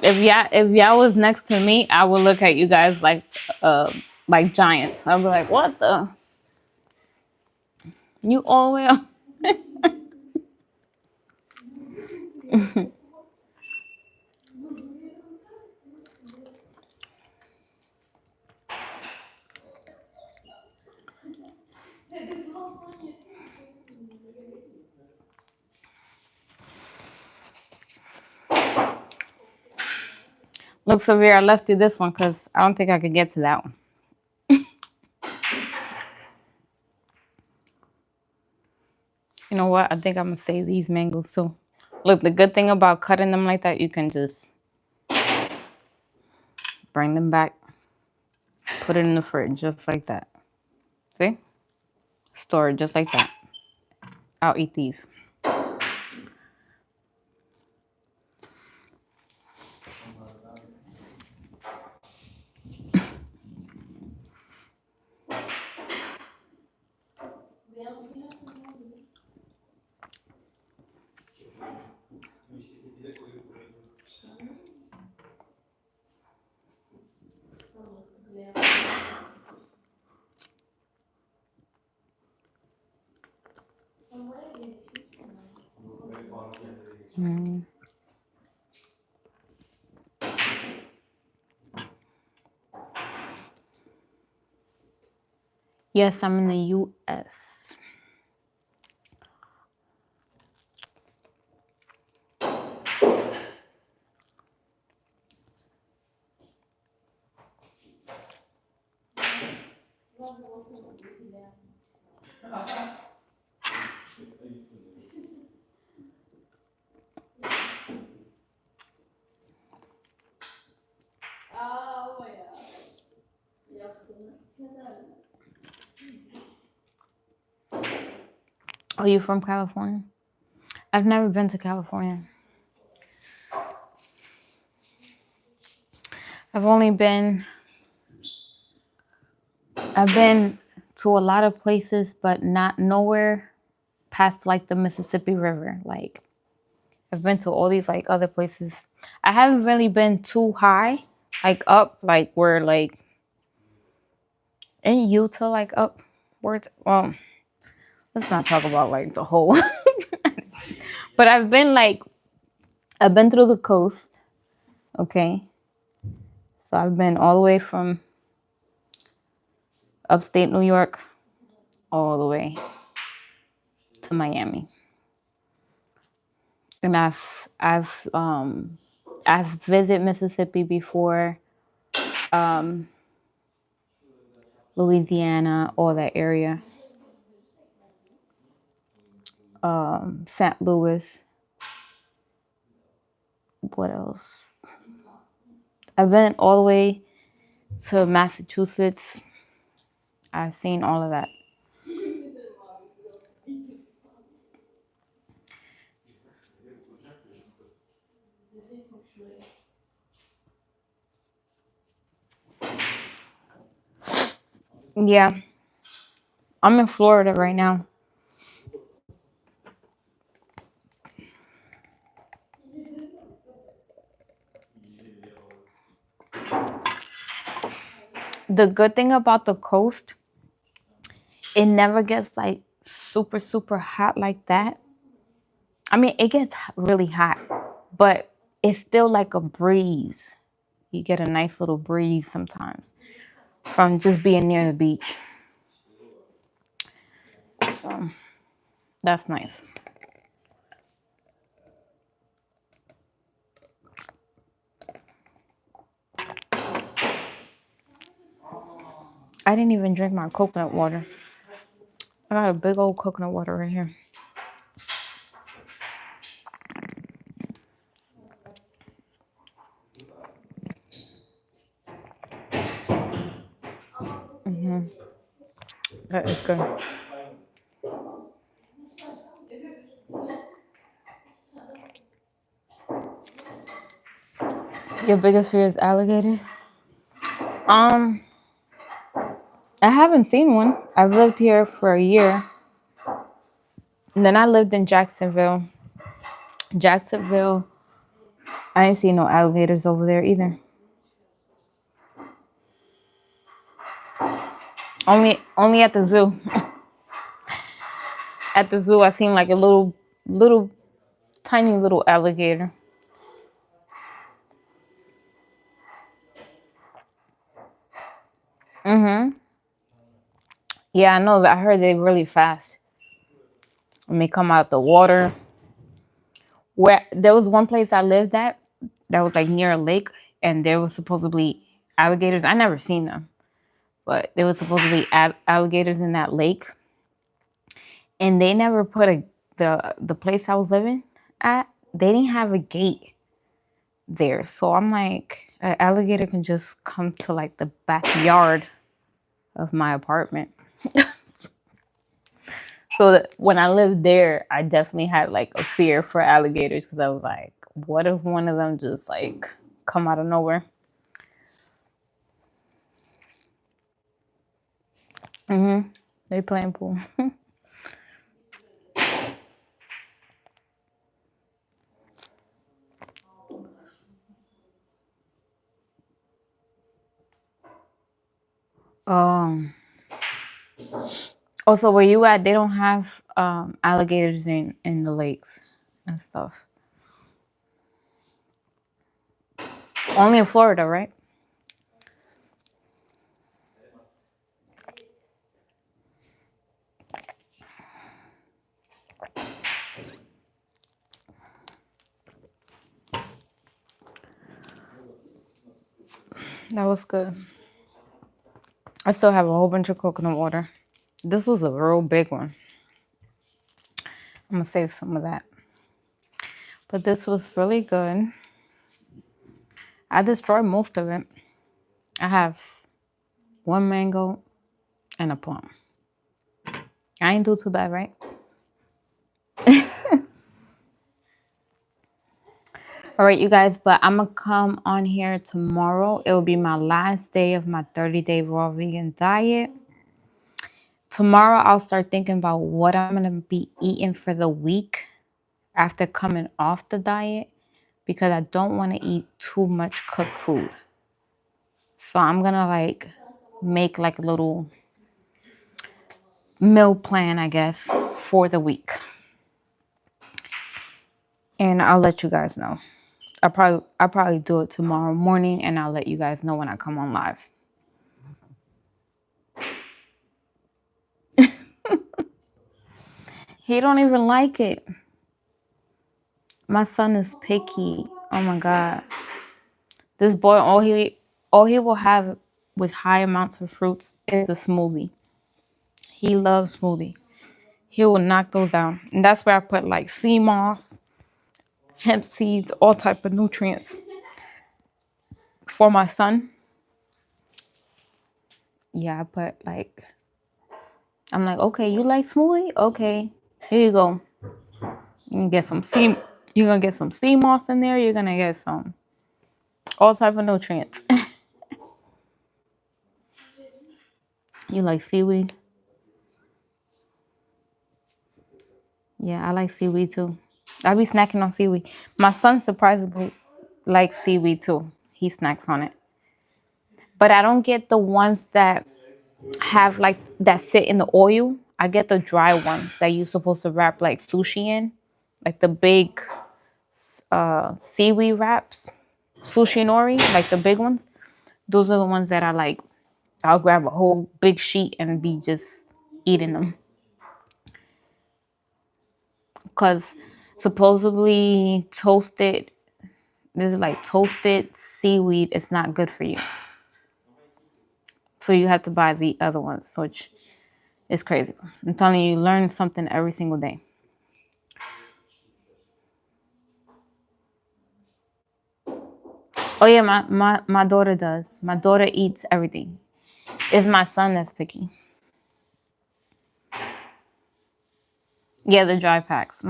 Speaker 1: If y'all was next to me, I would look at you guys like giants. I'd be like, what the? You all the way up. Look, Severe, I left you this one because I don't think I could get to that one. You know what? I think I'm gonna save these mangoes too. Look, the good thing about cutting them like that, you can just bring them back, put it in the fridge just like that. See? Store it just like that. I'll eat these. Mm. Yes, I'm in the U.S. Are you from California? I've never been to California. I've only been, I've been to a lot of places, but not nowhere past like the Mississippi River. Like I've been to all these like other places. I haven't really been too high, like up, like where like in Utah, like upwards. Well, let's not talk about like the whole. But I've been through the coast. Okay, so I've been all the way from upstate New York all the way to Miami. And I've visited Mississippi before, Louisiana, all that area, St. Louis. What else? I've been all the way to Massachusetts. I've seen all of that. Yeah, I'm in Florida right now. The good thing about the coast, it never gets like super, super hot like that. I mean, it gets really hot, but it's still like a breeze. You get a nice little breeze sometimes from just being near the beach. So that's nice. I didn't even drink my coconut water. I got a big old coconut water right here. That is good. Your biggest fear is alligators? Um, I haven't seen one. I've lived here for a year. And then I lived in Jacksonville. Jacksonville, I didn't see no alligators over there either. Only at the zoo. At the zoo, I seen like a little, tiny little alligator. Yeah, I know that. I heard they really fast when they come out the water. Where there was one place I lived at that was like near a lake, and there was supposedly alligators. I never seen them, but there was supposedly alligators in that lake, and they never put the place I was living at. They didn't have a gate there, so I'm like, an alligator can just come to like the backyard of my apartment. So that when I lived there, I definitely had like a fear for alligators because I was like, what if one of them just like come out of nowhere? They playing pool. um. Also, where you at? They don't have alligators in the lakes and stuff. Only in Florida, right? That was good. I still have a whole bunch of coconut water. This was a real big one. I'm gonna save some of that. But this was really good. I destroyed most of it. I have one mango and a plum. I ain't do too bad, right? All right, you guys, but I'm gonna come on here tomorrow. It will be my last day of my 30-day raw vegan diet. Tomorrow, I'll start thinking about what I'm gonna be eating for the week after coming off the diet, because I don't want to eat too much cooked food. So I'm gonna like make like a little meal plan, I guess, for the week. And I'll let you guys know. I'll probably do it tomorrow morning, and I'll let you guys know when I come on live. He don't even like it. My son is picky. Oh my God. This boy, all he will have with high amounts of fruits is a smoothie. He loves smoothie. He will knock those out. And that's where I put like sea moss, hemp seeds, all type of nutrients for my son. Yeah, I put like, I'm like, okay, you like smoothie? Okay, here you go. You can get some sea, you're gonna get some sea moss in there. You're gonna get some all type of nutrients. You like seaweed? Yeah, I like seaweed too. I be snacking on seaweed. My son surprisingly likes seaweed too. He snacks on it. But I don't get the ones that have like that sit in the oil. I get the dry ones that you're supposed to wrap like sushi in, like the big seaweed wraps, sushi nori, like the big ones. Those are the ones that I like. I'll grab a whole big sheet and be just eating them. Because supposedly this is like toasted seaweed. It's not good for you. So you have to buy the other ones, which is crazy. I'm telling you, you learn something every single day. Oh yeah, my daughter does. My daughter eats everything. It's my son that's picky. Yeah, the dry packs.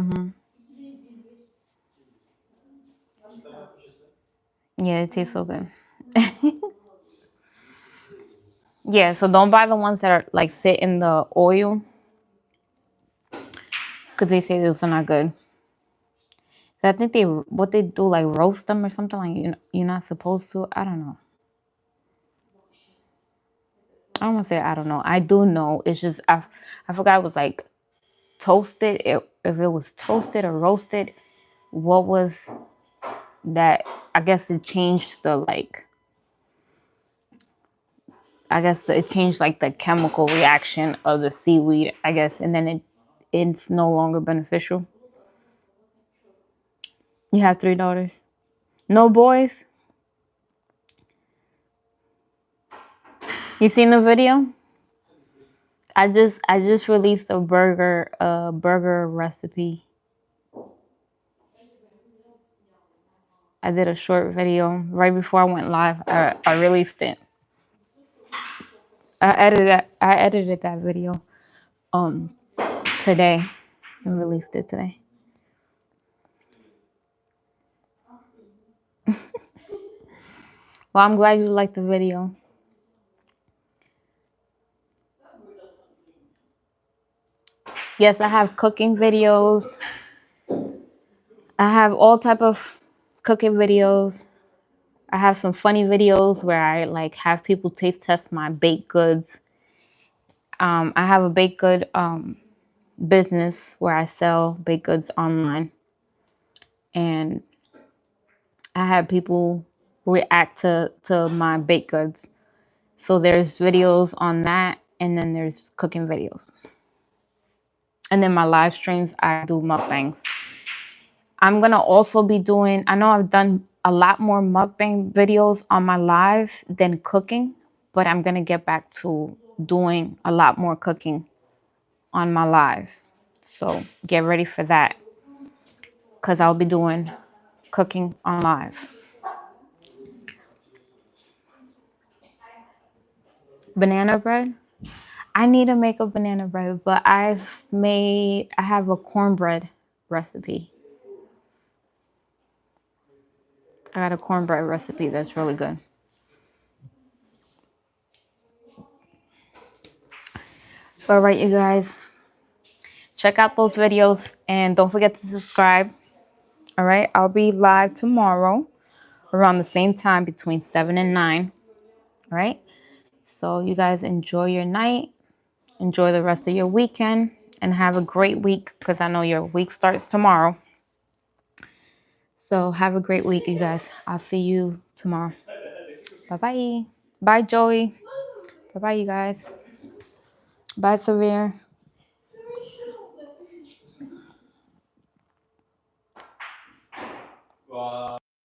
Speaker 1: Yeah, it tastes so good. Yeah, so don't buy the ones that are like sit in the oil, because they say those are not good. I think what they do, like roast them or something, like you're not supposed to. I don't know. I don't want to say I don't know. I do know. It's just I forgot it was like toasted. If it was toasted or roasted, what was that? I guess it changed the like. I guess it changed like the chemical reaction of the seaweed. I guess, and then it's no longer beneficial. You have 3 daughters. No boys. You seen the video? I just released a burger recipe. I did a short video right before I went live. I released it. I edited that video um today and released it today. Well, I'm glad you liked the video. Yes, I have cooking videos. I have all type of cooking videos. I have some funny videos where I like have people taste test my baked goods. I have a baked good business where I sell baked goods online, and I have people react to my baked goods. So there's videos on that, and then there's cooking videos, and then my live streams I do mukbangs. I'm gonna also be doing. I know I've done a lot more mukbang videos on my live than cooking, but I'm going to get back to doing a lot more cooking on my lives. So get ready for that, because I'll be doing cooking on live. Banana bread. I need to make a banana bread, but I have a cornbread recipe. I got a cornbread recipe that's really good. All right, you guys, check out those videos and don't forget to subscribe. All right, I'll be live tomorrow around the same time between 7 and 9. All right, so you guys enjoy your night, enjoy the rest of your weekend, and have a great week, because I know your week starts tomorrow. So have a great week, you guys. I'll see you tomorrow. Bye-bye. Bye, Joey. Bye-bye, you guys. Bye, Severe.